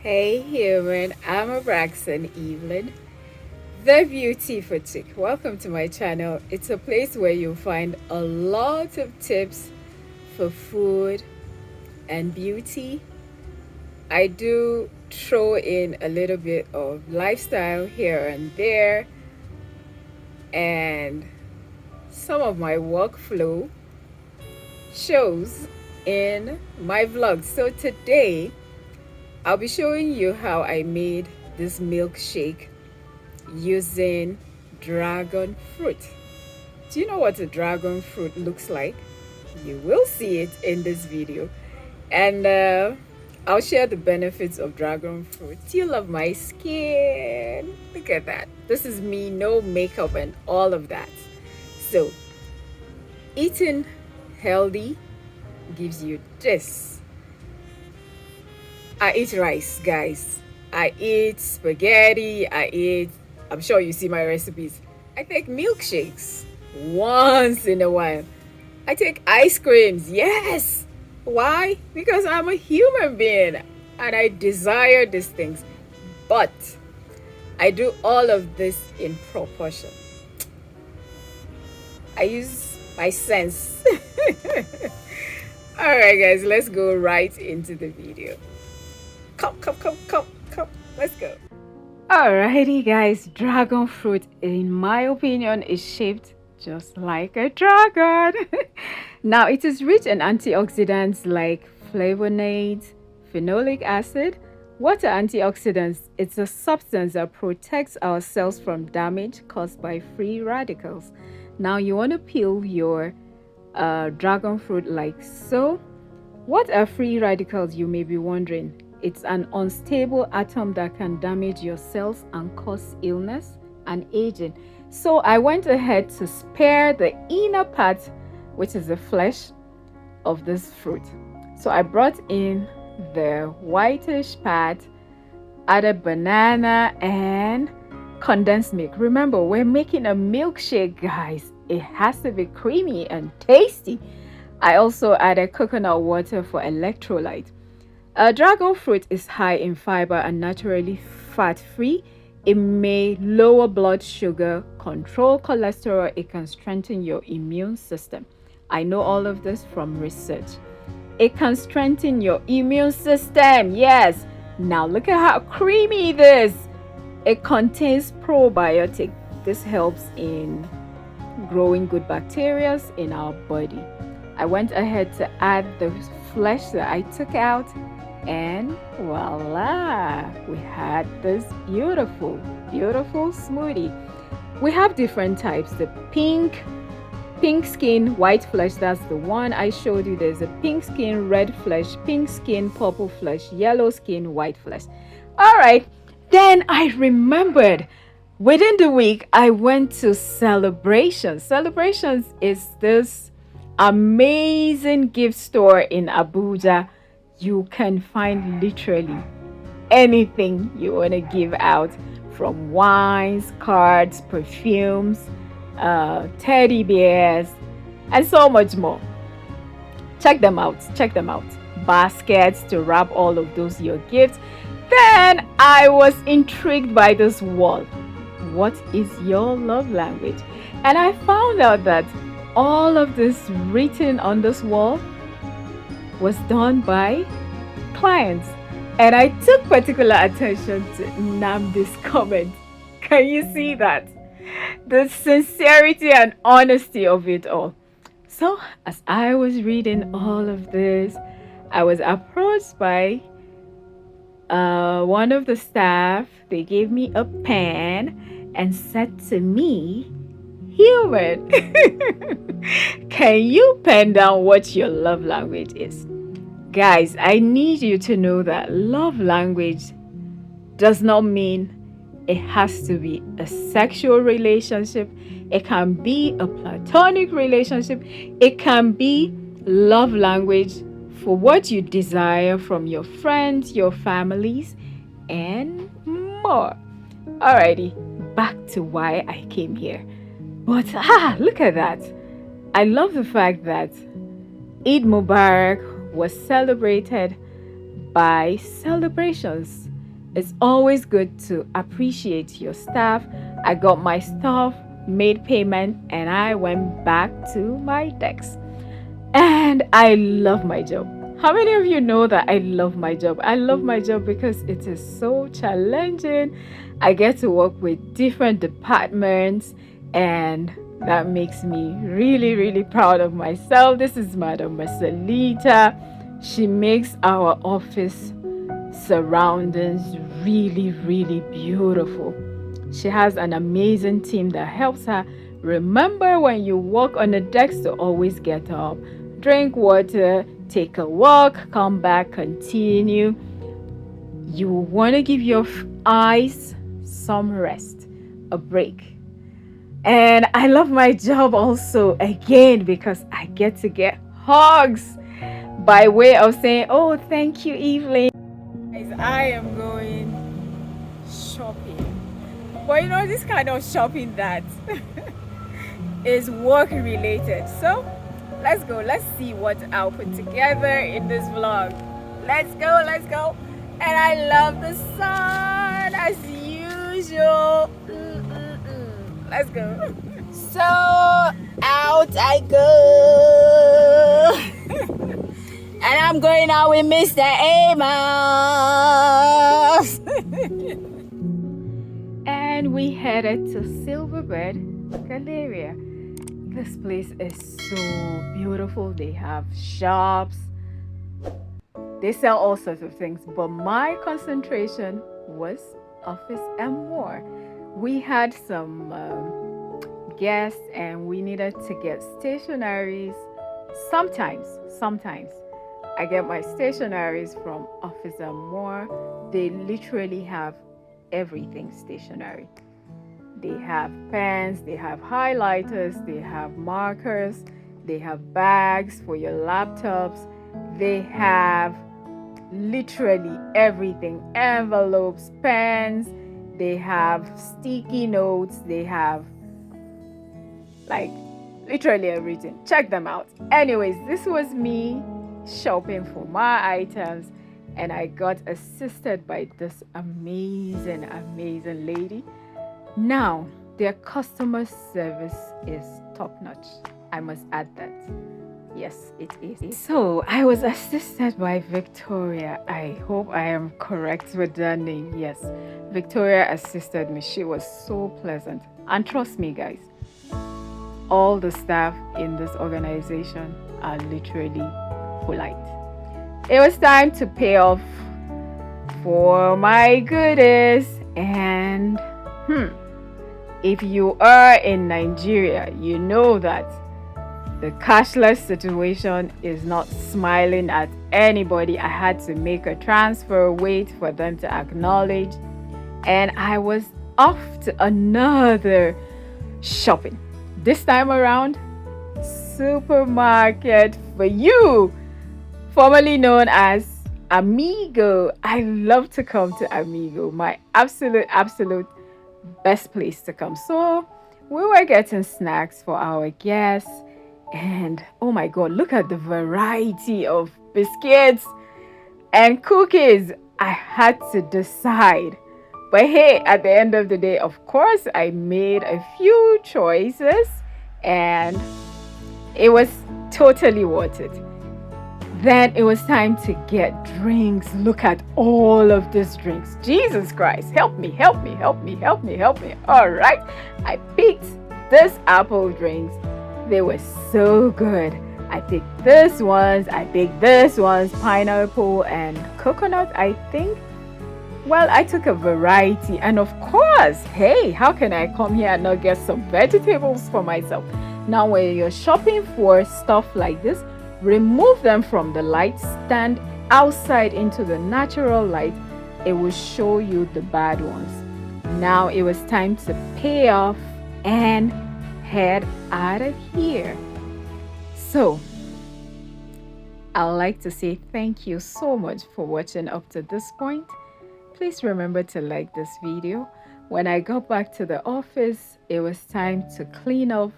Hey human, I'm Abraxan Evelyn, the Beautiful Chick. Welcome to my channel. It's a place where you'll find a lot of tips for food and beauty. I do throw in a little bit of lifestyle here and there, and some of my workflow shows in my vlog. So today I'll be showing you how I made this milkshake using dragon fruit. Do you know what a dragon fruit looks like? You will see it in this video. And I'll share the benefits of dragon fruit. You love my skin. Look at that. This is me, no makeup and all of that. So, eating healthy gives you this. I eat rice, guys. I eat spaghetti. I'm sure you see my recipes. I take milkshakes once in a while. I take ice creams, yes. Why? Because I'm a human being and I desire these things. But I do all of this in proportion. I use my sense. All right, guys, let's go right into the video. Come. Let's go. Alrighty, guys. Dragon fruit, in my opinion, is shaped just like a dragon. Now, it is rich in antioxidants like flavonoids, phenolic acid. What are antioxidants? It's a substance that protects our cells from damage caused by free radicals. Now, you want to peel your dragon fruit like so. What are free radicals, you may be wondering? It's an unstable atom that can damage your cells and cause illness and aging. So I went ahead to spare the inner part, which is the flesh of this fruit. So I brought in the whitish part, added banana and condensed milk. Remember, we're making a milkshake, guys. It has to be creamy and tasty. I also added coconut water for electrolyte. Dragon fruit is high in fiber and naturally fat-free. It may lower blood sugar, control cholesterol. It can strengthen your immune system. I know all of this from research. It can strengthen your immune system. Yes. Now look at how creamy this. It contains probiotic. This helps in growing good bacteria in our body. I went ahead to add the flesh that I took out, and voila, we had this beautiful smoothie. We have different types. The pink skin, white flesh, that's the one I showed you. There's a pink skin, red flesh, pink skin, purple flesh, yellow skin, white flesh. All right, then I remembered within the week I went to Celebrations. Celebrations is this amazing gift store in Abuja. You can find literally anything you want to give out, from wines, cards, perfumes, teddy bears, and so much more. Check them out. Baskets to wrap all of those your gifts. Then I was intrigued by this wall. What is your love language? And I found out that all of this written on this wall was done by clients, and I took particular attention to Nnamdi's comment. Can you see that? The sincerity and honesty of it all. So as I was reading all of this, I was approached by one of the staff. They gave me a pen and said to me, "Human, can you pen down what your love language is?" Guys, I need you to know that love language does not mean it has to be a sexual relationship. It can be a platonic relationship. It can be love language for what you desire from your friends, your families, and more. Alrighty, back to why I came here. But look at that. I love the fact that Eid Mubarak was celebrated by Celebrations. It's always good to appreciate your staff. I got my stuff, made payment, and I went back to my desk. And I love my job. How many of you know that I love my job? I love my job because it is so challenging. I get to work with different departments, and that makes me really, really proud of myself. This is Madam Marcelita. She makes our office surroundings really, really beautiful. She has an amazing team that helps her. Remember, when you walk on the decks, to always get up, drink water, take a walk, come back, continue. You want to give your eyes some rest, a break. And I love my job also, again, because I get to get hugs by way of saying, oh, thank you, Evelyn. Guys, I am going shopping. But you know, this kind of shopping that is work related. So let's go. Let's see what I'll put together in this vlog. Let's go, let's go. And I love the sun as usual. Let's go. So out I go. And I'm going out with Mr. Amos. And we headed to SILVERBIRD, Galleria. This place is so beautiful. They have shops. They sell all sorts of things. But my concentration was office and more. We had some guests and we needed to get stationaries. Sometimes I get my stationaries from Office and More. They literally have everything stationary. They have pens, they have highlighters, they have markers, they have bags for your laptops. They have literally everything, envelopes, pens, they have sticky notes, they have like literally everything. Check them out. Anyways, this was me shopping for my items, and I got assisted by this amazing lady. Now their customer service is top notch, I must add that. Yes, it is. So I was assisted by Victoria. I hope I am correct with that name. Yes, Victoria assisted me. She was so pleasant, and trust me guys, all the staff in this organization are literally polite. It was time to pay off for my goodies, and if you are in Nigeria, you know that the cashless situation is not smiling at anybody. I had to make a transfer, wait for them to acknowledge, and I was off to another shopping. This time around, supermarket for you, formerly known as Amigo. I love to come to Amigo, my absolute best place to come. So we were getting snacks for our guests, and oh my god, look at the variety of biscuits and cookies. I had to decide, but hey, at the end of the day, of course, I made a few choices and it was totally worth it. Then it was time to get drinks. Look at all of these drinks. Jesus Christ, help me. All right, I picked this apple drinks. They were so good. I picked this ones, pineapple and coconut, I think. Well, I took a variety, and of course, hey, how can I come here and not get some vegetables for myself? Now, when you're shopping for stuff like this, remove them from the light, stand outside into the natural light. It will show you the bad ones. Now it was time to pay off and head out of here. So I'd like to say thank you so much for watching up to this point. Please remember to like this video. When I got back to the office, it was time to clean up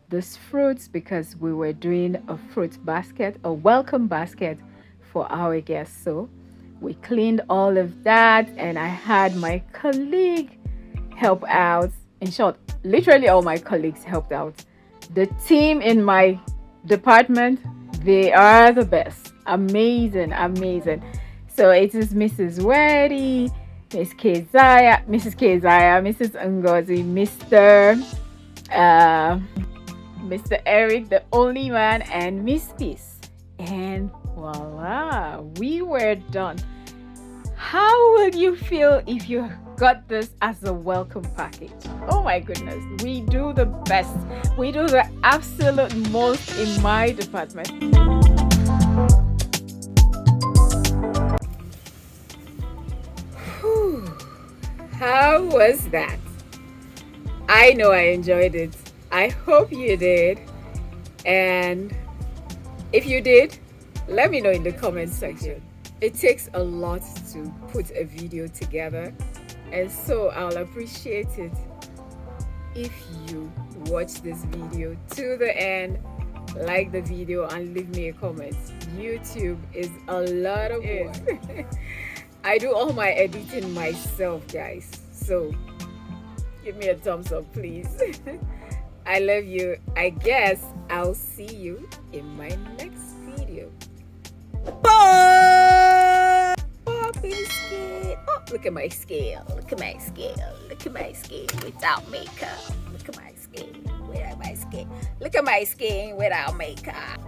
these fruits because we were doing a fruit basket, a welcome basket for our guests. So We cleaned all of that, and I had my colleague help out. In short, literally all my colleagues helped out. The team in my department, they are the best. Amazing, amazing. So it is Mrs. Weddy, Mrs. Kezaya, Mrs. Ngozi, Mr. Eric, the only man, and Miss Peace. And voila, we were done. How will you feel if you got this as a welcome package? Oh my goodness, we do the best. We do the absolute most in my department. Whew. How was that? I know I enjoyed it. I hope you did. And if you did, let me know in the comment section. It takes a lot to put a video together, and so I'll appreciate it if you watch this video to the end, like the video, and leave me a comment. YouTube is a lot of work. I do all my editing myself, guys, so give me a thumbs up, please. I love you. I guess I'll see you in my next video. Bye! Biscuit. Oh, look at my scale. Look at my scale. Look at my scale without makeup. Look at my scale without my scale. Look at my skin without makeup.